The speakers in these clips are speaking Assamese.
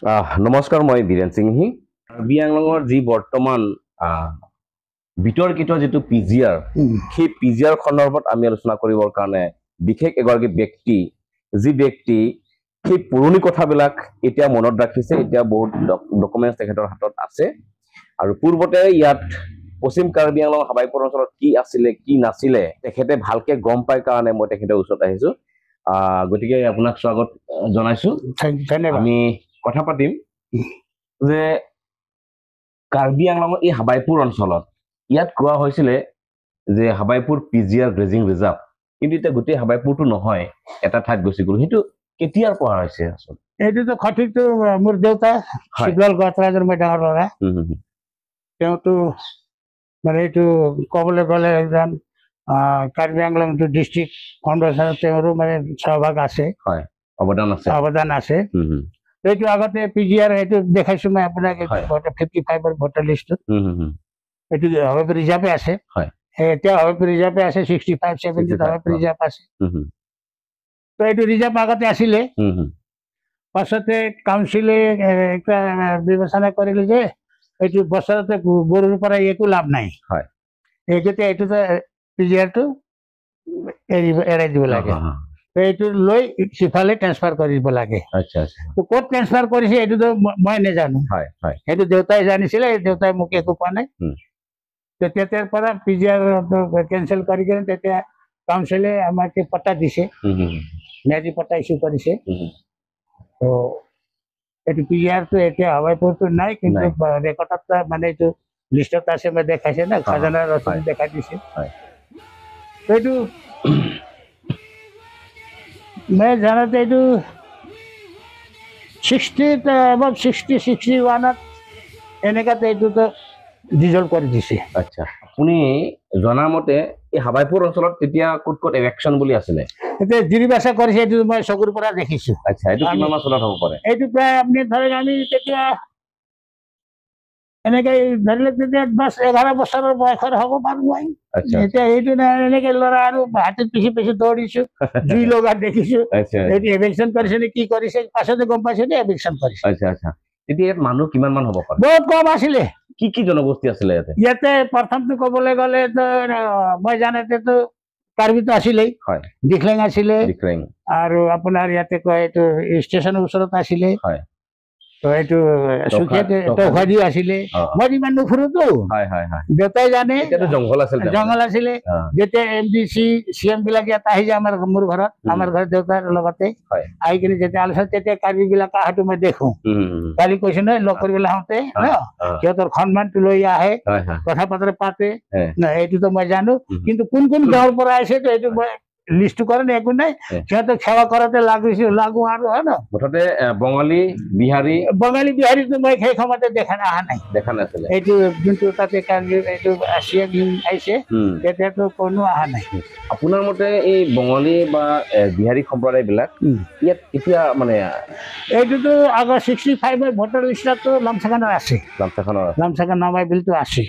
নমস্কাৰ, মই বীৰেন সিংহি। কাৰ্বি আংলঙৰ যি বৰ্তমান বিতৰ্কিত যিটো পিজিআৰ, সেই পিজিআৰ সন্দৰ্ভত আমি আলোচনা কৰিবৰ কাৰণে বিশেষ এগৰাকী ব্যক্তি, যি ব্যক্তি সেই পুৰণি কথাবিলাক এতিয়া মনত ৰাখিছে, এতিয়া বহুত ডকুমেণ্টছ তেখেতৰ হাতত আছে। আৰু পূৰ্বতে ইয়াত পশ্চিম কাৰ্বি আংলং হাবাইপুৰ অঞ্চলত কি আছিলে কি নাছিলে তেখেতে ভালকে গম পাই কাৰণে মই তেখেতৰ ওচৰত আহিছো। গতিকে আপোনাক স্বাগত জনাইছো। আমি কথা পাতিম যে কাৰ্বি আংলঙৰ এই হাবাইপুৰ অঞ্চলত ইয়াত কোৱা হৈছিলে যে হাবাইপুৰ পিজিআৰ গ্ৰেজিং ৰিজাৰ্ভ, কিন্তু এতিয়া গোটেই হাবাইপুৰটো নহয়, এটা ঠাইত গুচি গ'ল। সেইটো কেতিয়াৰ পৰা হৈছে আচলতে? এইটোতো সঠিকটো মোৰ দেউতা শিৱলাল গতৰাজৰ মই ডাঙৰ ল'ৰা। তেওঁতো মানে এইটো ক'বলৈ গ'লে একজন কাৰ্বি আংলং ডিষ্ট্ৰিক্ট ফাউণ্ডেশ্যনত তেওঁৰো মানে সহভাগ আছে, অৱদান আছে। এইটো আগতে পিজিআৰ এইটো দেখাইছো মই আপোনাক, 55ৰ ভোটাৰ লিষ্টত এইটো হাবাইপুৰ ৰিজাৰ্ভে আছে। এতিয়া হাবাইপুৰ ৰিজাৰ্ভে আছে, 65, 70 হাবাইপুৰ ৰিজাৰ্ভ আছে। তো এইটো ৰিজাৰ্ভ আগতে আছিলে, পাছতে কাউন্সিলে একটা বিবেচনা কৰিলে যে এইটো বছৰতে গৰুৰ পৰা একো লাভ নাই, এইগতে এইটোতো পিজিআৰটো এৰাই দিব লাগে। এইটো লৈ সিফালে ট্ৰেন্সফাৰ কৰিব লাগে। ক'ত ট্ৰেন্সফাৰ কৰিছে এইটোতো মই নাজানো, সেইটো দেউতাই জানিছিলে, দেউতাই মোক একো কোৱা নাই। তেতিয়াৰ পৰা পিজিআৰ কেঞ্চেল কৰি কিনে তেতিয়া কাউন্সিলে আমাকে পট্টা দিছে, ন্যায়ী পট্টা ইছ্যু কৰিছে। তো এইটো পিজিআৰটো এতিয়া হাবাইপুৰটো নাই, কিন্তু ৰেকৰ্ডত মানে এইটো লিষ্টত আছে, মই দেখাইছে না, খাজানাৰ ৰচিদ দেখাই দিছে। এইটো मैं जाना तो ये 61 এনেকা তো ডিজলভ কৰি দিছে। আচ্ছা, আপুনি জনা মতে এই হাবাইপুৰ অঞ্চলত তেতিয়া ক'ত ক'ত ইলেকশ্যন বুলি আছিলে? এতিয়া জিৰিবাসা কৰিছে, এইটো মই চকুৰ পৰা দেখিছো। আচ্ছা, এইটো কিমান মান চনত হ'ব পাৰে? এইটো প্ৰায় আপুনি ধৰক আমি তেতিয়া এনেকে ধৰিলে তেতিয়া 10-11 বছৰৰ বয়সৰ হ'ব পাৰো মই। এতিয়া এইটো এনেকে ল'ৰা আৰু হাতীৰ পিছে পিছে দৌৰিছো, জুই লগা দেখিছো। এইটো এভিকশ্যন কৰিছে নে কি কৰিছে, পাছতে গম পাইছে যে এভিকশ্যন কৰিছে। আচ্ছা আচ্ছা, তেতিয়া ইয়াত মানুহ কিমান মান হ'ব পাৰে? বহুত কম আছিলে। কি কি জনগোষ্ঠী আছিলে ইয়াতে? ইয়াতে প্ৰথমটো ক'বলৈ গ'লে তো মই জানাতেতো কাৰ্বিটো আছিলেই, ডিখলেং আছিলে, আৰু আপোনাৰ ইয়াতে কয় এইটো ষ্টেচনৰ ওচৰত আছিলে, এইটো টৌখাদি আছিলে। মই ইমান নুফুৰোতো, দেউতাই জানে। জংঘল আছিলে। যেতিয়া MDC CM বিলাক ইয়াত আহি যায় মোৰ ঘৰত, আমাৰ ঘৰত দেউতাৰ লগতে আহি কিনে যেতিয়া আলোচনা, তেতিয়া কাৰ্বি বিলাক অহাটো মই দেখো। কালি কৈছো নহয়, লগ কৰিবলৈ আহোঁতে সিহঁতৰ সন্মানটো লৈ আহে, কথা বতৰা পাতে, এইটোতো মই জানো। কিন্তু কোন কোন গাঁৱৰ পৰা আহিছে এইটো মই লিষ্টটো কৰে নাই, একো নাই। সিহঁতক সেৱা কৰাতে লাগো আৰু, হয় ন। মুঠতে বঙালী বিহাৰীটো মই সেই সময়তে দেখা নাই। এইটো যোনটো তাতে এইটো আহিছে, তেতিয়াতো কোনো অহা নাই। আপোনাৰ মতে এই বঙালী বা বিহাৰী সম্প্ৰদায় বিলাক ইয়াত এতিয়া মানে এইটোতো আগৰ 65ৰ ভোটাৰ লিষ্টতো লামচাখানৰ আছে, লামচাখান নামাই বিলটো আছে।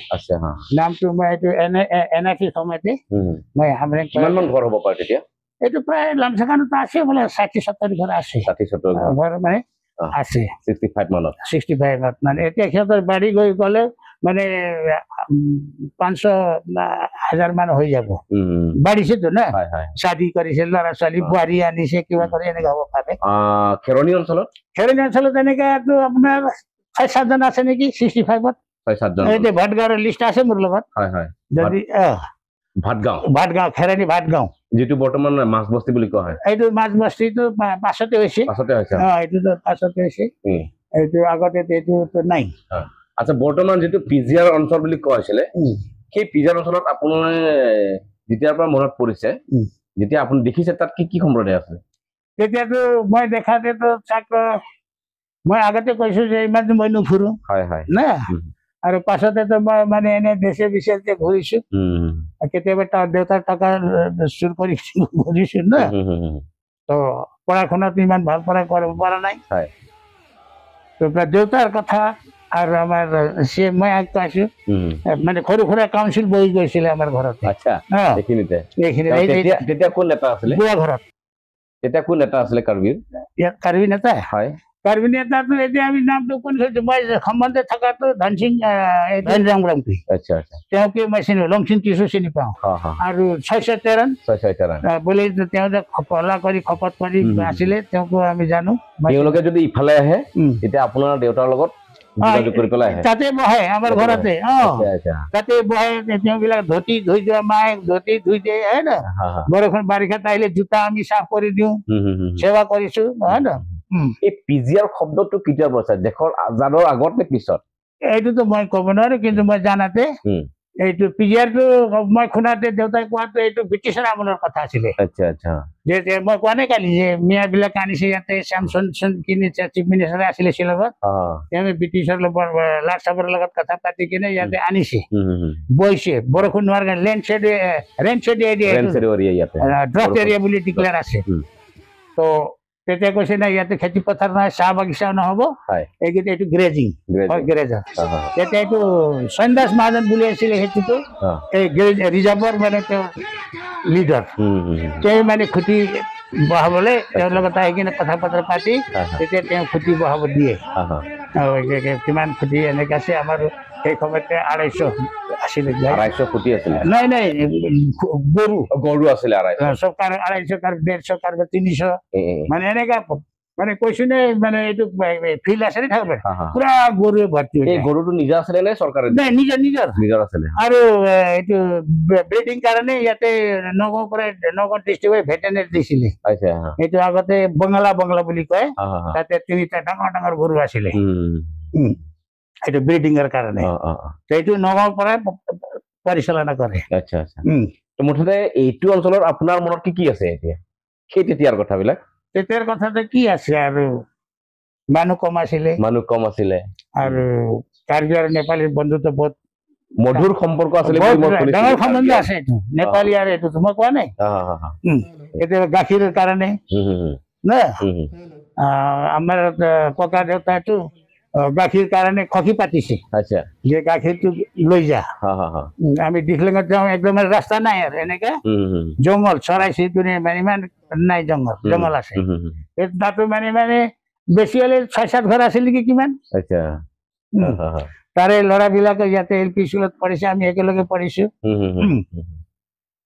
নামটো মই এইটো NIC সময়তে মই কিমান মান ঘৰ হ'ব পাৰে তেতিয়া? এইটো প্ৰায় লামচাখানতো আছে বোলে 60-70 ঘৰ আছে, ঘৰ মানে আছে 65 মানে। এতিয়া সিহঁতৰ বাঢ়ি গ'লে মানে 500-1000 মান হৈ যাব, বাঢ়িছেতো না। শাদী কৰিছে, ল'ৰা ছোৱালী বোৱাৰী আনিছে, কিবা কৰি এনেকে হ'ব পাৰে। খেৰণী অঞ্চলত এনেকাতো আপোনাৰ 6-7জন আছে নেকি 65ত। এইটো ভাটগাঁৱৰ লিষ্ট আছে মোৰ লগত। যদি ভাটগাঁও, খেৰণী ভাটগাঁও, যিটো বৰ্তমান মাছবস্তি বুলি কোৱা হয়। এইটো মাছবস্তিটো পাছতে হৈছে, এইটোতো পাছতে হৈছে, এইটো আগতে এইটোতো নাই। আচ্ছা, বৰ্তমান যিটো পিজিআৰ অঞ্চল বুলি কোৱা হৈছিলে, সেই পিজিআৰ অঞ্চলত আপোনাৰ যেতিয়াৰ পৰা মনত পৰিছে, যেতিয়া আপুনি দেখিছে, তাত কি কি সম্প্ৰদায় আছে? তেতিয়াতো মই দেখাতেতো তাক মই আগতে কৈছো যে ইমান মই নুফুৰো না, আৰু পাছতেতো মই মানে এনে দেশে বিদেশে ঘূৰিছো, কেতিয়াবা দেউতাৰ টকা চুৰ কৰি ঘূৰিছো না। তো পঢ়া শুনাটো ইমান ভাল কৰিব পৰা নাই। তো দেউতাৰ কথা আৰু আমাৰ মই আগতো আছো, মানে সৰু সুৰা কাউন্সিল বহি গৈছিলে আমাৰ ঘৰতে। তেতিয়া কোন নেতা আছিলে? বুঢ়া ঘৰত। তেতিয়া কোন নেতা আছিলে কাৰ্বিৰ? কাৰ্বি নেতা কাৰ্বি নেতাটো এতিয়া আমি নামটো শুনিছো মই সম্বন্ধে থকাটো ধনসিং ধনৰামপুৰী আচ্ছা আচ্ছা তেওঁকে মই চিনি লংচিং টিচু চিনি পাওঁ আৰু ছয় তেৰণ বুলি তেওঁ যে পলা কৰি খপত কৰি আছিলে তেওঁকো আমি জানো তেওঁলোকে যদি ইফালে আহে তেতিয়া আপোনাৰ দেউতাৰ লগত যোগাযোগ কৰি পেলাই আহে তাতে বহে আমাৰ ঘৰতে তাতে বহে তেওঁবিলাক ধুতি ধুই যোৱা মায়ে ধুতি ধুই দিয়ে হয় না বৰষুণ বাৰিষাত আহিলে জোতা আমি চাফ কৰি দিওঁ সেৱা কৰিছো হয় না এই পিজিআৰ শব্দটো কেতিয়াৰ পৰা আছে দেশৰ আজাদৰ আগত নে পিছত এইটোতো মই ক'ব নোৱাৰো কিন্তু মই জানাতে এইটো পিজিআৰটো মই শুনাতে দেউতাই কোৱাটো এইটো ব্ৰিটিছৰ আমলৰ কথা আছিলে আচ্ছা আচ্ছা যে মই কোৱা নাই কালি যে মিয়াবিলাক আনিছে ইয়াতে চেমচন কিনিছে চিফ মিনিষ্টাৰ আছিলে শ্বিলঙত তেওঁ ব্ৰিটিছৰ লগত লাৰ্ড চাবৰ লগত কথা পাতি কিনে ইয়াতে আনিছে বৈছে বৰষুণ নোৱাৰ কাৰণে ৰেইন শ্বেড ড্ৰপ এৰিয়া বুলি ডিক্লেয়াৰ আছে তো তেতিয়া কৈছে না ইয়াতে খেতি পথাৰ নাই চাহ বাগিচাও নহ'ব এইকেইটা এইটো গ্ৰেজিং গ্ৰেজাৰ তেতিয়া এইটো সন্দাস মহাজন বুলি আছিলে সেইটোতো এই ৰিজাৰ্ভৰ মানে তেওঁ লিডাৰ তেওঁ মানে খুঁটি বহাবলৈ তেওঁৰ লগত আহি কিনে কথা বতৰা পাতি তেতিয়া তেওঁ খুঁটি বহাব দিয়ে কিমান খুঁটি এনেকৈ আছে আমাৰ সেই সময়তে 250 আছিলে 250 খুঁটি আছিলে নাই নাই গৰু আছিলে 250 চৰকাৰ 250 কাৰ 150 কাৰ 300 মানে এনেকা মানে কৈছো নে মানে এইটো ফিল্ড আছে নে থাকবে পুৰা গৰুৱে ভৰ্তি এই গৰুটো নিজা আছিলে নে চৰকাৰে নাই নিজৰ আছিলে আৰু এইটো ব্ৰিডিং কাৰণে ইয়াতে নগাঁও পৰা নগাঁও ডিষ্ট্ৰিক্টে ভেটেনেৰি দিছিলে এইটো আগতে বঙলা বুলি কয় তাতে 3টা ডাঙৰ গৰু আছিলে এইটো ব্ৰিডিঙৰ কাৰণে এইটো নগাঁৱৰ পৰাই পৰিচালনা কৰে আচ্ছা আচ্ছা তো মুঠতে এইটো অঞ্চলৰ আপোনাৰ মনত কি আছে এতিয়া সেই তেতিয়াৰ কথাবিলাক তেতিয়াৰ কথাতে কি আছে আৰু মানুহ কম আছিলে আৰু কাৰ্বি আৰু নেপালীৰ বন্ধুত্ব বহুত মধুৰ সম্পৰ্ক আছিলে ডাঙৰ সম্বন্ধ আছে এইটো নেপালী আৰু এইটো মই কোৱা নাই কেতিয়াবা গাখীৰৰ কাৰণে না আমাৰ ককা দেউতাইতো গাখীৰ কাৰণে খকি পাতিছে যে গাখীৰটো লৈ যা আমি ডিখলেঙত যাওঁ একদম ৰাস্তা নাই আৰু এনেকে জংঘল চৰাই চিৰিকটি মানে ইমান নাই জংঘল আছে তাতো মানে বেছি হলে 6-7 ঘৰ আছিল নেকি কিমান তাৰে ল'ৰাবিলাকে ইয়াতে LP স্কুলত পঢ়িছে আমি একেলগে পঢ়িছো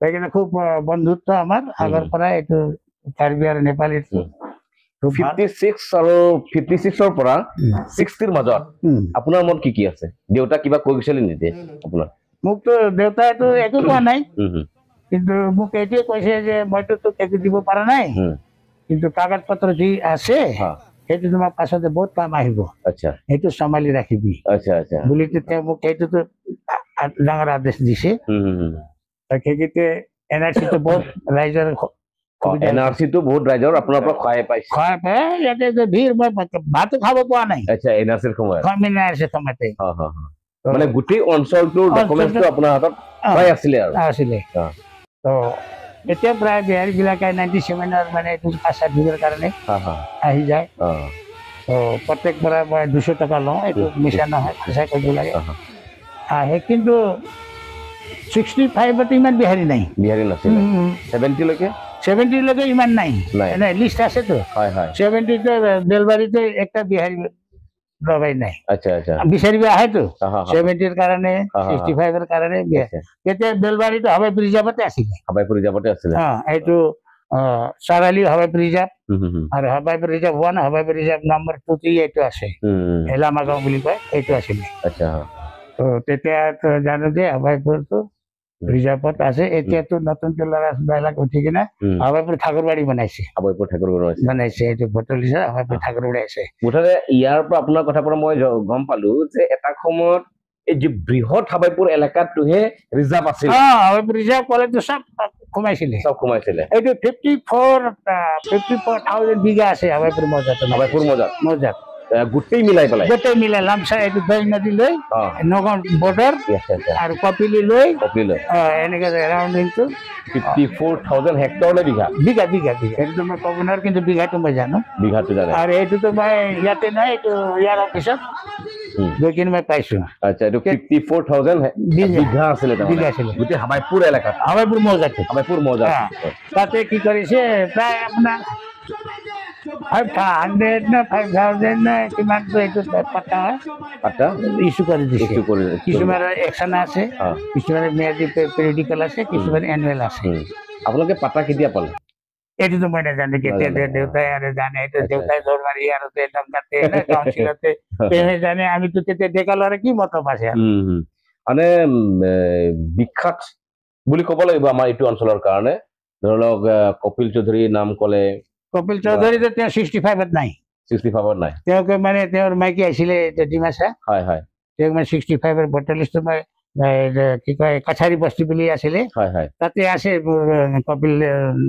সেইকাৰণে খুব বন্ধুত্ব আমাৰ আগৰ পৰা এইটো কাৰ্বি আৰু নেপালীৰ 56 আৰু 56ৰ পৰা 60ৰ মাজত আপোনাৰ মনত কি আছে দেউতা কিবা কৈ গৈছিল নেকি আপোনাৰ মোকতো দেউতাইতো একো কোৱা নাই কিন্তু মোক এইটোৱে কৈছে যে মইতো তোক একো দিব পৰা নাই কিন্তু কাগজ পত্ৰ যি আছে সেইটো তোমাৰ পাছতে বহুত কাম আহিব সেইটো চম্ভালি ৰাখিবি বুলি তেতিয়া মোক সেইটোতো ডাঙৰ আদেশ দিছে সেইকেইটা NRC-টো বহুত ৰাইজৰ NRC-টো বহুত ৰাইজৰ আপোনাৰ পৰা খুৱাই পাইছে ইয়াতে ভিৰ মই ভাতো খাব পোৱা নাই NRC-ৰ সময়তে মানে গোটেই অঞ্চলটোৰ ডকুমেণ্টটো আপোনাৰ হাতত প্ৰায় আছিলে তো এতিয়া প্ৰায় বিহাৰীবিলাকে 97-ৰ মানে এইটো কাষ্ট চাৰ্টিফিকেটৰ কাৰণে আহি যায় তো প্ৰত্যেক বাৰে মই 200 টকা লওঁ এইটো মিছা নহয় সঁচাই কৰিব লাগে আহে কিন্তু 65ত ইমান বিহাৰী নাছিলে 70লৈকে ইমান নাই লিষ্ট আছেতো 70তে বেলবাৰীতে একটা বিহাৰী দবাই নাই বিচাৰিব আহেতো 70ৰ কাৰণে 65ৰ কাৰণে তেতিয়া বেলবাৰীটো হাৱাই ৰিজাৰ্ভতে আছিলে এইটো চাৰালি হাৱাই ৰিজাৰ্ভ আৰু হাৱাই ৰিজাৰ্ভ 1 হাৱাই ৰিজাৰ্ভ নম্বৰ 2 এইটো আছে এলামাগাঁও বুলি কয় এইটো আছিলে তো তেতিয়া জানো যে হাৱাইপুৰটো ৰিজাৰ্ভত আছে এতিয়াতো নতুনকে ল'ৰাবিলাক উঠি কিনে হাৱাইপুৰ ঠাকুৰবাৰী বনাইছে এইটো ভটলিছা হাৱাইপুৰ ঠাকুৰবাৰী আছে মুঠতে ইয়াৰ পৰা আপোনাৰ কথাৰ পৰা মই গম পালো যে এটা সময়ত এই যে বৃহৎ হাৱাইপুৰ এলেকাটোহে ৰিজাৰ্ভ আছিল হাৱাইপুৰ ৰিজাৰ্ভ কলেজটো চব সোমাইছিলে এইটো 54,000 বিঘা আছে হাৱাইপুৰ মৌজাত গোটেই মিলাই লামচা এইটো দৈ নদী লৈ নগাঁও বৰ্ডাৰ আৰু কপিলি লৈ এনেকে ৰাউণ্ডিংটো 54,000 হেক্টৰলৈ বিঘা এইটো মই ক'ব নোৱাৰো কিন্তু বিঘাটো মই জানো আৰু এইটোতো মই ইয়াতে নাই এইটো ইয়াৰ অফিচত গৈ কিনে মই পাইছো এইটো 54,000 বিঘা আছিলে গোটেই হাৱাইপুৰ এলেকাত হাৱাইপুৰ মৌজাত তাতে কি কৰিছে প্ৰায় আপোনাৰ 500 না 5000 না কিমানটো এইটো পাতা হয় পাটা ইস্যু কৰি দিছে ইস্যু কৰি কিছুমানৰ একশন আছে অ কিছুমানৰ ম্যাদি পেৰিডিকেল আছে কিছুমানৰ এনুৱেল আছে আপোনালোকে পাটা কেতিয়া পালে এইটোতো মই নাজানো কেতিয়া দেউতাই আৰু জানে এইটো দেউতাই জোৰ মাৰি আৰু টংকাতে কাউন্সিলতে তেহে জানে আমিতো তেতিয়া ডেকা ল'ৰা কি মতলব আছে আৰু মানে বিখ্যাত বুলি ক'ব লাগিব আমাৰ এইটো অঞ্চলৰ কাৰণে ধৰি লওক কপিল চৌধুৰীৰ নাম ক'লে কপিল চৌধুৰীতো তেওঁ 65ত নাই 65ত নাই তেওঁক মানে তেওঁৰ মাইকী আহিছিলে ডিমাচা হয় হয় তেওঁক মানে 65ৰ বটালিষ্টটো মই কি কয় কাছাৰী বস্তি বুলি আছিলে হয় হয় তাতে আছে কপিল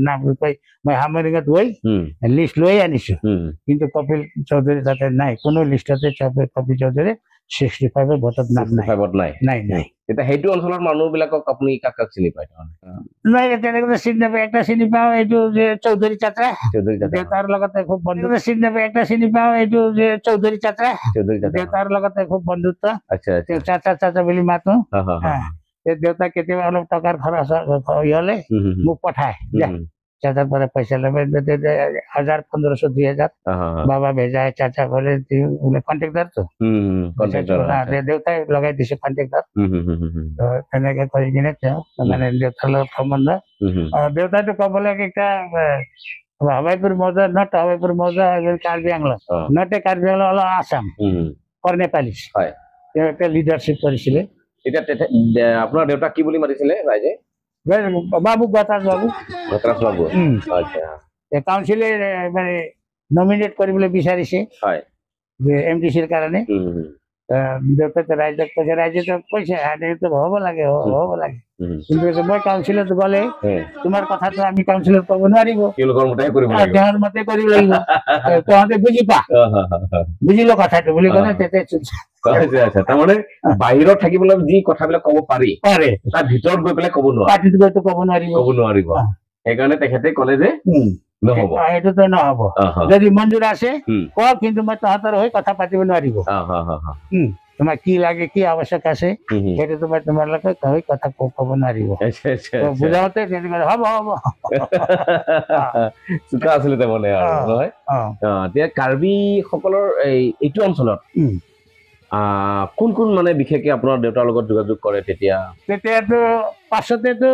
নাম কয় মই হামৰিঙত গৈ লিষ্ট লৈ আনিছো কিন্তু কপিল চৌধুৰী তাতে নাই কোনো লিষ্টতে কপিল চৌধুৰী 65ৰ ভোটত নাম নাই নাই নাই এতিয়া সেইটো অঞ্চলৰ মানুহবিলাকক আপুনি কাক কাক চিনি পায় নাই তেনেকৈ চিনি নাপায় একটা চিনি পাওঁ এইটো যে চৌধুৰী চাচা দেউতাৰ লগতে খুব বন্ধুত্ব চিনি নাপায় একটা চিনি পাওঁ এইটো যে চৌধুৰী চাচা দেউতাৰ লগতে খুব বন্ধুত্ব তেওঁ চাচা চাচা বুলি মাতো দেউতা কেতিয়াবা অলপ টকাৰ খৰচ হলে মোক পঠায় চাচাৰ পৰা পইচা ল'বে 1000 1500 2000 বাবা ভেজায় চাচা বলে কন্ট্ৰেক্টৰ তো দেউতাই লগাই দিছে কন্ট্ৰেক্টৰ তেনেকে কৰি কিনে তেওঁ মানে দেউতাৰ লগত সম্বন্ধ দেউতাইতো ক'বলৈ একটা হবাইপুৰ মৌজা নট হবাইপুৰ মৌজা কাৰ্বি আংলং নটে কাৰ্বি আংলং অলপ আসাম ফৰ নেপালিছ তেওঁ একটা লিডাৰশ্বিপ কৰিছিলে এতিয়া আপোনাৰ দেউতাক কি বুলি মাতিছিলে ৰাইজে বাবু গতাস বাবু আচ্ছা কাউন্সিলে মানে নমিনেট কৰিবলৈ বিচাৰিছে যে এমডিচিৰ কাৰণে দেউতাকে ৰাইজক কৈছে ৰাইজেতো কৈছে এইটো হ'ব লাগে কিন্তু মই কাউন্সিলত গ'লে তোমাৰ কথাটো আমি কাউন্সিলত ক'ব নোৱাৰিব তেওঁৰ মতে কৰিব লাগিব তহঁতে বুজি পা বুজিলো কথাটো বুলি ক'লে তেতিয়া তাৰমানে বাহিৰত থাকিবলৈ যি কথাবিলাক ক'ব পাৰি তাৰ ভিতৰত গৈ পেলাই ক'ব নোৱাৰিব সেইকাৰণে তেখেতে ক'লে যে নহ'ব এইটোতো নহ'ব যদি মঞ্জুৰ আছে কওক কিন্তু মই তহঁতৰ হৈ কথা পাতিব নোৱাৰিব তোমাৰ কি লাগে কি আৱশ্যক আছে সেইটো তোমাৰ তোমালোকে হৈ কথা ক'ব নোৱাৰিব বুজাওঁতে হ'ব চোকা আছিলে তাৰমানে আৰু নহয় এতিয়া কাৰ্বি সকলৰ এইটো অঞ্চলত কোন কোন মানে বিশেষকে আপোনাৰ দেউতাৰ লগত যোগাযোগ কৰে তেতিয়াতো পাছতেতো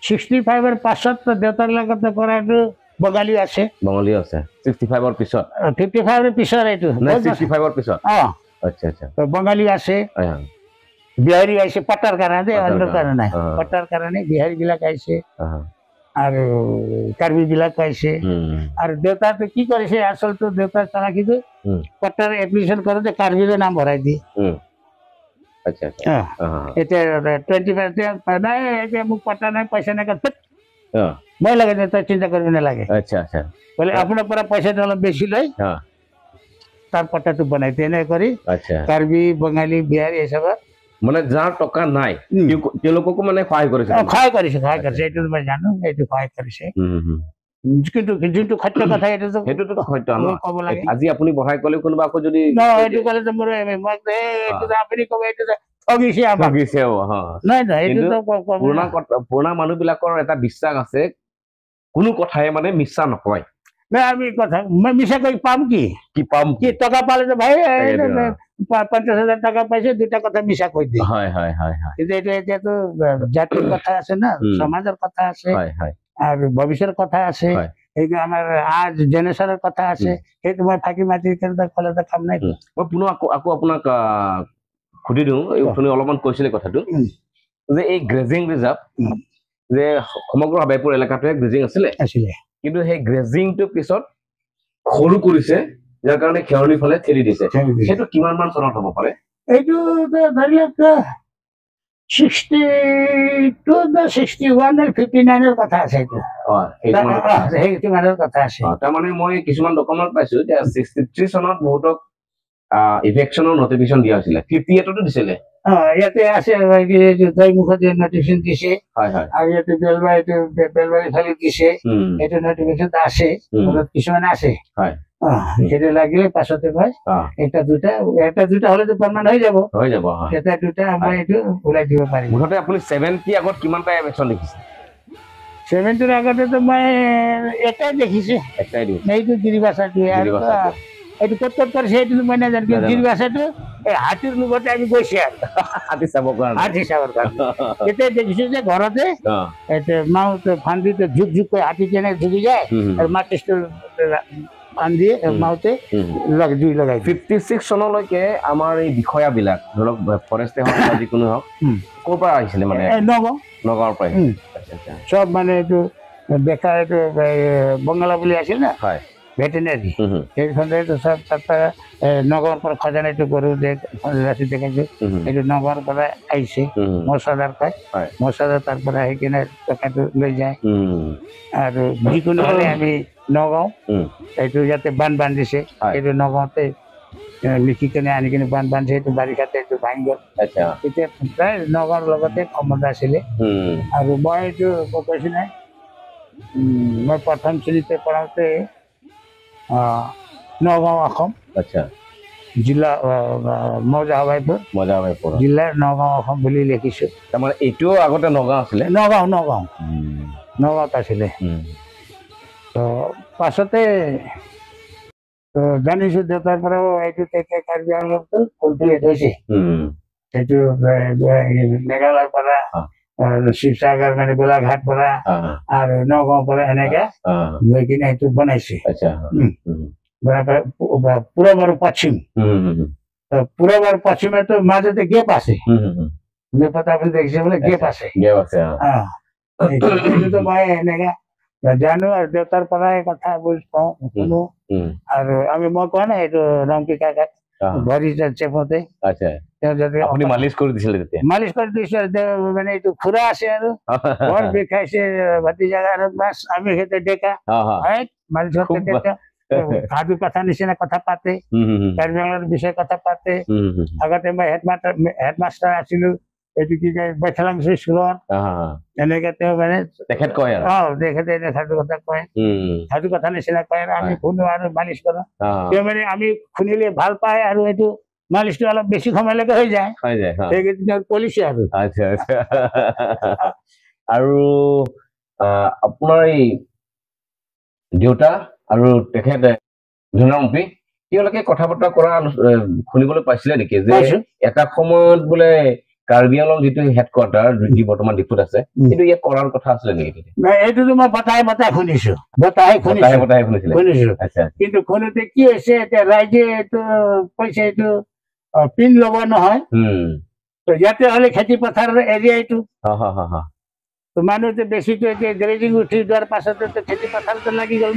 65ৰ পাছত দেউতাৰ লগত কৰাটো বঙালী আছে 65ৰ পিছত 55ৰ পিছত এইটো 65ৰ পিছত আচ্ছা বঙালী আছে বিহাৰী আহিছে পটাৰ কাৰণে অন্যৰ কাৰণে নাই পটাৰ কাৰণে বিহাৰী বিলাক আহিছে আৰু কাৰ্বি বিলাক আহিছে আৰু দেউতাটো কি কৰিছে আচলতে দেউতাৰ চালাকিটো পটাৰ এপ্লিকেশ্যন কৰোঁতে কাৰ্বিৰ নাম ভৰাই দিয়ে এতিয়া 25 নাই এতিয়া মোক পটা নাই পইচা নাই মই লাগে তই চিন্তা কৰিব নালাগে বোলে আপোনাৰ পৰা পইচাটো অলপ বেছি লৈ তাৰ পটাটো বনাই তেনে কৰি কাৰ্বি বঙালী বিহাৰী এইচবত মানে যাৰ টকা নাই তেওঁলোককো মানে সহায় কৰিছে এইটো মই জানো এইটো সহায় কৰিছে কিন্তু যোনটো সত্য কথা সেইটোতো সত্য ক'ব লাগে আজি আপুনি বঢ়াই ক'লে কোনোবা আকৌ যদি এইটো ক'লে মোৰ আপুনি ক'ব এইটো ঠগিছে পুৰণা মানুহবিলাকৰ এটা বিশ্বাস আছে কোনো কথাই মানে মিছা নকয় নাই আমি কথা মই মিছা কৈ পাম কি টকা পালে ভাই 50,000 টাকা পাইছে দুটা কথা মিছা কৈ দিয়ে কিন্তু এইটো এতিয়াতো জাতিৰ কথা আছে না সমাজৰ কথা আছে আৰু ভৱিষ্যতৰ কথা আছে এইটো আমাৰ আজ জেনেৰেশ্যনৰ কথা আছে সেইটো মই ফাঁকি মাতি ক'লে কাম নাই মই পুনৰ আকৌ আপোনাক সুধি দিওঁ আপুনি অলপমান কৈছিলে কথাটো যে এই গ্ৰেজিং ৰিজাৰ্ভ যে সমগ্ৰ হাবাইপুৰ এলেকাটোৱে গ্ৰেজিং আছিলে কিন্তু সেই গ্ৰেজিংটো পিছত সৰু কৰিছে যাৰ কাৰণে খেৰণিৰ ফালে ঠেলি দিছে সেইটো কিমান মান চনত হ'ব পাৰে এইটো ধৰি লওক 62 না 61 ৰ 59 ৰ কথা আছে এইটো কথা আছে তাৰমানে মই কিছুমান ডকুমেণ্ট পাইছো যে 63 চনত বহুতক ইভেকশ্যনৰ নটিফিকেশ্যন দিয়া হৈছিলে 58তো দিছিলে ইয়াতে আছে জয়মুখত নটিফিকেশ্যন দিছে আৰু ইয়াতে বেলবাৰী ফালে দিছে এইটো নটিফিকেশ্যন আছে কিছুমানে আছে সেইটো লাগিলে পাছতে মই এটা দুটা হলেতো পাৰমানেণ্ট হৈ যাব এটা দুটা মই এইটো ওলাই দিব পাৰিম মুঠতে আপুনি 70 আগত কিমানটা ইভেকশ্যন লিখিছে চেমেণ্টৰ আগতেতো মই এটাই দেখিছো, একটাই দিন এইটো গিৰিবাসাটো আৰু গিৰিবাসাটো। এইটো ক'ত ক'ত কৰিছে এইটো মই নাজানো, কিন্তু নাজানো। গিৰিবাসাটো এই হাতীৰ লগতে আমি গৈছে আৰু হাতী চাবৰ কাৰণে হাতী চাবৰ কাৰণে তেতিয়া দেখিছো যে ঘৰতে অ এইটো মাউতে ফান্দিতে ঝুক ঝুক করে হাতি টেনে ঢুকে যায় আর মাটিটো ফান দিয়ে মাউতে জুই লগাই দিয়ে। 56 চনলৈকে আমাৰ এই বিষয়াবিলাক ধৰক ফৰেষ্টে হওক বা যিকোনো হওক ক'ৰ পৰা আহিছিলে মানে নগাঁও নগাঁৱৰ পৰাই সব মানে এইটো বেকা এইটো বঙালা বুলি আছিল না হয় ভেটেনারি সেইখনে তো সব তারপরে নগর পর খজানাইটো গরু রাশি দেখাইছে এইটো নগর পরে আইছে মশাদার কয় মশাদার তারপরে আহি কিনে টকাটো লৈ যায় আৰু যিকোনো হলে আমি নগাঁও এইটো ইয়াতে বান্ধ দিছে এইটো নগাঁৱতে লিখি কিনে আনি কিনে বান্ধিছে এইটো বাৰিষাতে এইটো ভাঙি গ'ল। তেতিয়া প্ৰায় নগাঁৱৰ লগতে সম্বন্ধ আছিলে আৰু মই এইটো কৈছো নাই মই প্ৰথম শ্ৰেণীতে পঢ়াওঁতে নগাঁও অসম জিলা মজাবাইপুৰ জিলাৰ নগাঁও অসম বুলি লিখিছো। তাৰমানে এইটোও আগতে নগাঁও আছিলে নগাঁৱত আছিলে। তো পাছতে জানিছো দেউতাৰ পৰাও এইটো তেতিয়া কাৰ্বি আংলংটো কমপ্লিট হৈছে। এইটো মেঘালয়ৰ পৰা শিৱসাগৰ মানে গোলাঘাট পৰা আৰু নগাঁৱৰ পৰা এনেকে লৈ কিনে এইটো বনাইছে পূৰব আৰু পশ্চিম। পূৰব আৰু পশ্চিমেতো মাজতে গেপ আছে, গেপত আপুনি দেখিছে বোলে গেপ আছে। এইটোতো মই এনেকে জানো আৰু দেউতাৰ পৰাই কথা বুজ পাওঁ শুনো। আৰু মই কোৱা নাই এইটো ৰংপি কাকাক ভৰি চেপতে আপুনি মালিচ কৰি দিছিলে তেতিয়া মালিচ কৰি দিছে মানে এইটো খুৰা আছে আৰু বৰ বিষাইছে ভতিজা আৰু বাছ আমি সেইটো ডেকা মালিচ কৰতে সাধু কথা নিচিনা কথা পাতে কাৰ্বি আংলঙৰ বিষয়ে কথা পাতে। আগতে মই হেডমাষ্টাৰ আছিলো এইটো কি কয় বৈঠালাংছু স্কুলৰ এনেকে তেওঁ মানে তেখেত কয় তেখেতে এনে সাধু কথা কয়, সাধু কথা নিচিনা কয় আৰু আমি শুনো আৰু মালিচ কৰো। তেওঁ মানে আমি শুনিলে ভাল পায় আৰু এইটো মালিচটো অলপ বেছি সময়লৈকে হৈ যায় সেইকেইদিন পলিচি আৰু আৰু আপোনাৰ এই দেউতা আৰু তেখেতে ধুনামপি তেওঁলোকে কথা বতৰা কৰা শুনিবলৈ পাইছিলে নেকি যে এটা সময়ত বোলে কাৰ্বি আংলং যিটো হেডকোৱাৰ্টাৰ যি বৰ্তমান ডিপুত আছে কিন্তু ইয়াত কৰাৰ কথা আছিলে নেকি? এইটোতো মই বতাহে শুনিছো কিন্তু শুনোতে কি হৈছে এতিয়া ৰাইজে এইটো কৈছে এইটো পিন ল'ব নহয় ইয়াতে হলে খেতি পথাৰৰ এৰিয়া এইটো মানুহটো বেছিটো এতিয়া গ্ৰেজিং উঠি যোৱাৰ পাছতে খেতি পথাৰতো লাগি গ'ল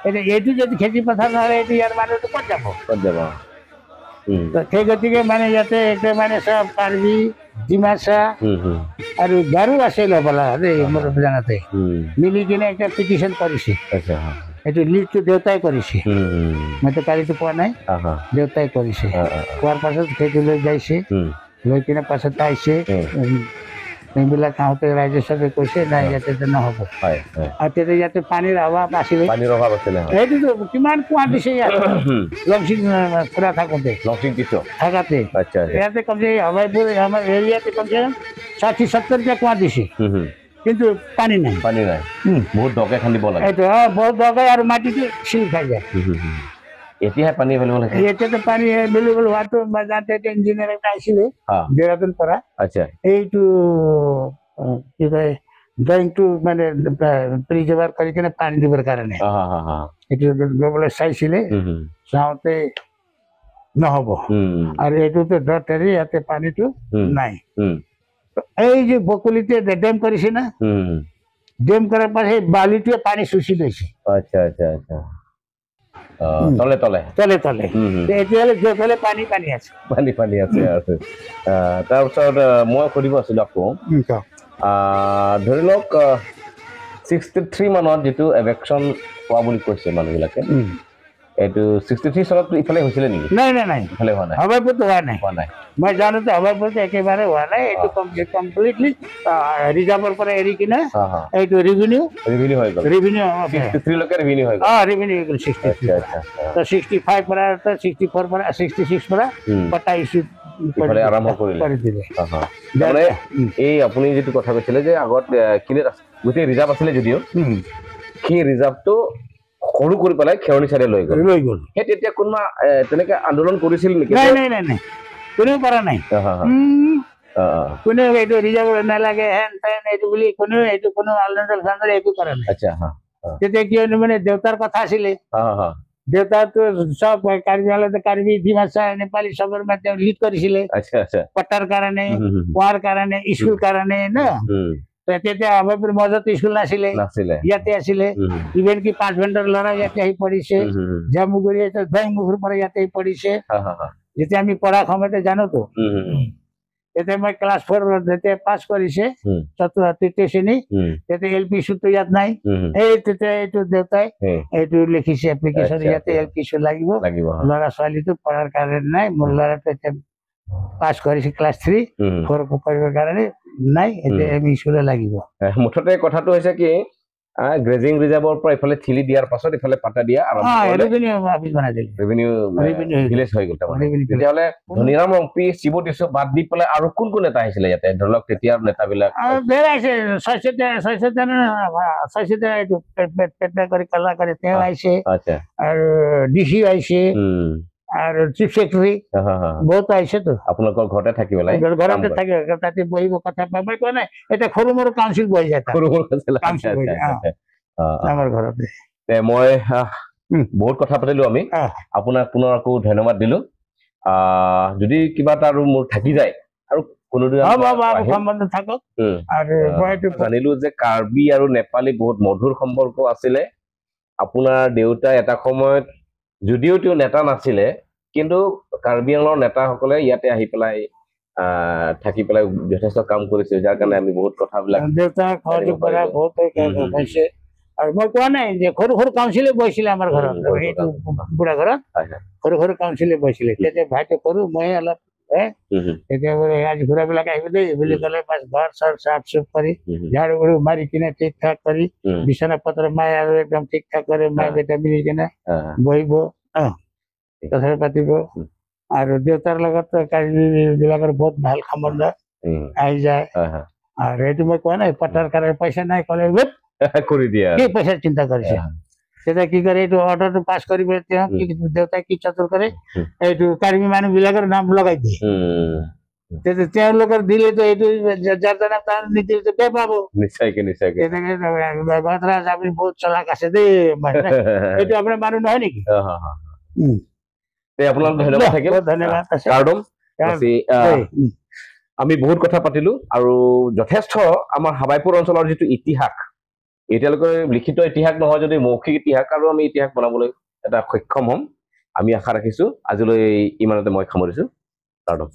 এতিয়া এইটো যদি খেতি পথাৰ নহয় এইটো ইয়াৰ মানুহটো ক'ত যাব সেই গতিকে মানে ইয়াতে এতিয়া মানে চব কাৰ্বি ডিমাচা আৰু গাৰো আছে ল'বলা দেই মোৰ জানাতে মিলি কিনে একটা পিটিশ্যন কৰিছে। এইটো লিডটো দেউতাই কৰিছে, মইতো কালিতো পোৱা নাই, দেউতাই কৰিছে। কোৱাৰ পাছত সেইটো লৈ যাইছে, লৈ কিনে পাছত আহিছে এইবিলাক আহোঁতে ৰাইজে চবে কৈছে নাই ইয়াতে নহ'ব। আৰু তেতিয়া ইয়াতে পানীৰ অভাৱ আছিলে, সেইটোতো কিমান কুঁৱা দিছে ইয়াত লংচিং খুৰা থাকোঁতে থাকাতে ইয়াতে কমছে হবাইপুৰ আমাৰ এৰিয়াতে কমছে 60-70টা কুঁৱা দিছে কিন্তু পানী নাই বহুত দকে খান্দিব লাগে এইটো বহুত দকে আৰু মাটিটো চিল খাই যায়। এতিয়াহে পানী এভেইলেবল হৈছে, এতিয়াতো পানী এভেইলেবল হোৱাটো যাতে ইঞ্জিনিয়াৰ এটা আহিছিলে দেহৰাদুন পৰা এইটো কি কয় ড্ৰয়িংটো মানে প্ৰিজাৰ্ভ কৰি কিনে পানী দিবৰ কাৰণে এইটো গবলৈ চাইছিলে, চাওঁতে নহ'ব আৰু এইটোতো ডট এৰি ইয়াতে পানীটো নাই। এই যে বকুলিতে ডেম কৰিছে না, ডেম কৰাৰ পাছত সেই বালিটোৱে পানী শুচি লৈছে তলে তলে এতিয়ালৈ য'ত পানী আছে আৰু তাৰপিছত মই সুধিব আছিলো আকৌ ধৰি লওক 63 মানত যিটো এভেকশ্যন হোৱা বুলি কৈছে মানুহবিলাকে এইটো 63 চনত ইফালে হৈছিলে নেকি? নাই ইফালে হোৱা নাই, হবাইপুৰতো হোৱা নাই। মই জানোতে হবাইপুৰতো একেবাৰে হোৱা নাই, এইটো কমপ্লিটলি ৰিজাৰ্ভৰ পৰা এৰি কিনে এইটো ৰেভিনিউ হৈ গ'ল, ৰেভিনিউ 63 লৈকে ৰেভিনিউ হৈ গ'ল, ৰেভিনিউ হৈ গ'ল 65 পৰা 64 পৰা 66 পৰা পটা ইছ্যু আৰম্ভ কৰি দিলে। এই আপুনি যিটো কথা কৈছিলে যে আগত কিনে গোটেই ৰিজাৰ্ভ আছিলে যদিও উম, সেই ৰিজাৰ্ভটো সৰু কৰি পেলাই খেৰণি চাইডে লৈ গ'ল লৈ গ'ল সেই তেতিয়া কোনোবা তেনেকে আন্দোলন কৰিছিল নেকি নাই নাই নাই নাই কোনেও পৰা নাই কোনেও এইটো ৰিজাৰ্ভ নালাগে হেন তেন এইটো বুলি কোনেও এইটো কোনো আন্দোলন চান্দোলন একো কৰা নাই আচ্ছা তেতিয়া কিয়নো মানে দেউতাৰ কথা আছিলে দেউতাটো চব কাৰ্বি আংলঙতে কাৰ্বি ডিমাচা নেপালী চবৰ মানে তেওঁ লিড কৰিছিলে আচ্ছা আচ্ছা পট্টাৰ কাৰণে কুঁৱাৰ কাৰণে স্কুল কাৰণে ন তেতিয়া আমাৰ মজত স্কুল নাছিলে নাছিলে ইয়াতে আছিলে ইভেন কি 5 ঘণ্টাৰ ল'ৰা ইয়াতে আহি পঢ়িছে জামুগুৰি মুখৰ পৰা ইয়াতে আহি পঢ়িছে যেতিয়া আমি পঢ়া সময়তে জানোতো তেতিয়া মই ক্লাছ 4 যেতিয়া পাছ কৰিছে তৃতীয় শ্ৰেণী তেতিয়া LP স্কুলটো ইয়াত নাই এই তেতিয়া এইটো দেউতাই এইটো লিখিছে এপ্লিকেশ্যন ইয়াতে LP স্কুল লাগিব ল'ৰা ছোৱালীটো পঢ়াৰ কাৰণে নাই মোৰ ল'ৰাটো এতিয়া পাছ কৰিছে ক্লাছ 3 4 কৰিবৰ কাৰণে নাই এতিয়া ME স্কুলে লাগিব মুঠতে কথাটো হৈছে কি গ্ৰেজিং ৰিজাৰ্ভৰ পৰা ইফালে ঠিলি দিয়াৰ পাছত ইফালে পাতা দিয়া ৰেভিনিউ অফিচ বনাই দিলে ৰেভিনিউ ভিলেজ হৈ গ'ল তেতিয়াহ'লে ধনীৰাম ৰংপি শিৱ টিছু বাদ দি পেলাই আৰু কোন কোন নেতা আহিছিলে ইয়াতে ধৰি লওক তেতিয়াৰ নেতাবিলাক আহিছে ছয়শটা এইটো পেটনা কৰি কালা কৰি তেওঁ আহিছে আৰু DC আহিছে আৰু চিফ সেক্ৰেটাৰী বহুত আহিছেতো আপোনালোকৰ ঘৰতে থাকি পেলাই ঘৰতে থাকে তাতে বহিব কথা মই কোৱা নাই এটা সৰু মৰু কাউন্সিল বহি যায় আমাৰ ঘৰতে মই বহুত কথা পাতিলো আমি আপোনাক পুনৰ আকৌ ধন্যবাদ দিলো যদি কিবা এটা আৰু মোৰ থাকি যায় আৰু কোনোদিন থাকক আৰু জানিলো যে কাৰ্বি আৰু নেপালী বহুত মধুৰ সম্পৰ্ক আছিলে আপোনাৰ দেউতাই এটা সময়ত যদিও তেওঁ নেতা নাছিলে কিন্তু কাৰ্বি আংলঙৰ নেতাসকলে ইয়াতে আহি পেলাই থাকি পেলাই যথেষ্ট কাম কৰিছিল যাৰ কাৰণে আমি বহুত কথাবিলাক দেউতাক বহুত হৈছে আৰু মই কোৱা নাই যে সৰু সৰু কাউন্সিলে বহিছিলে আমাৰ ঘৰত এইটো বুঢ়া ঘৰত সৰু সৰু কাউন্সিলে বহিছিলে তেতিয়া ভাইটো কৰো মই অলপ তেতিয়া বোলে আজি ঘোঁৰাবিলাক আহিব দেই বুলি ক'লে বাছ ঘৰ চৰ চাফ চুফ কৰি ঝাৰু বুৰু মাৰি কিনে ঠিক ঠাক কৰি বিচনা পত্ৰ মায়ে আৰু একদম ঠিক ঠাক কৰি মায়ে বেটা মিলি কিনে বহিব কথা পাতিব আৰু দেউতাৰ লগত কাৰ্বি বিলাকৰ বহুত ভাল সম্বন্ধ আহি যায় আৰু এইটো মই কোৱা নাই পটাৰ কাৰণে পইচা নাই ক'লে কৰি দিয়া কি পইচাৰ চিন্তা কৰিছে তেতিয়া কি কৰে এইটো অৰ্ডাৰটো পাছ কৰিব তেওঁ দেউতাই কি চতুৰ কৰে এইটো কাৰ্বি মানুহ বিলাকৰ নাম লগাই দিয়ে তেতিয়া তেওঁলোকৰ দিলেতো এইটো যাৰ দ্বাৰা তাৰ নীতিটো বেয়া পাব নিশ্চয়কে গতৰাজ আপুনি বহুত চলাক আছে দেই এইটো আপোনাৰ মানুহ নহয় নেকি আপোনাক ধন্যবাদ থাকিল কাৰ্ডম আমি বহুত কথা পাতিলো আৰু যথেষ্ট আমাৰ হাবাইপুৰ অঞ্চলৰ যিটো ইতিহাস এতিয়ালৈকে লিখিত ইতিহাস নহয় যদি মৌখিক ইতিহাস আৰু আমি ইতিহাস বনাবলৈ এটা সক্ষম হ'ম আমি আশা ৰাখিছো আজিলৈ ইমানতে মই সামৰিছো কাৰ্ডম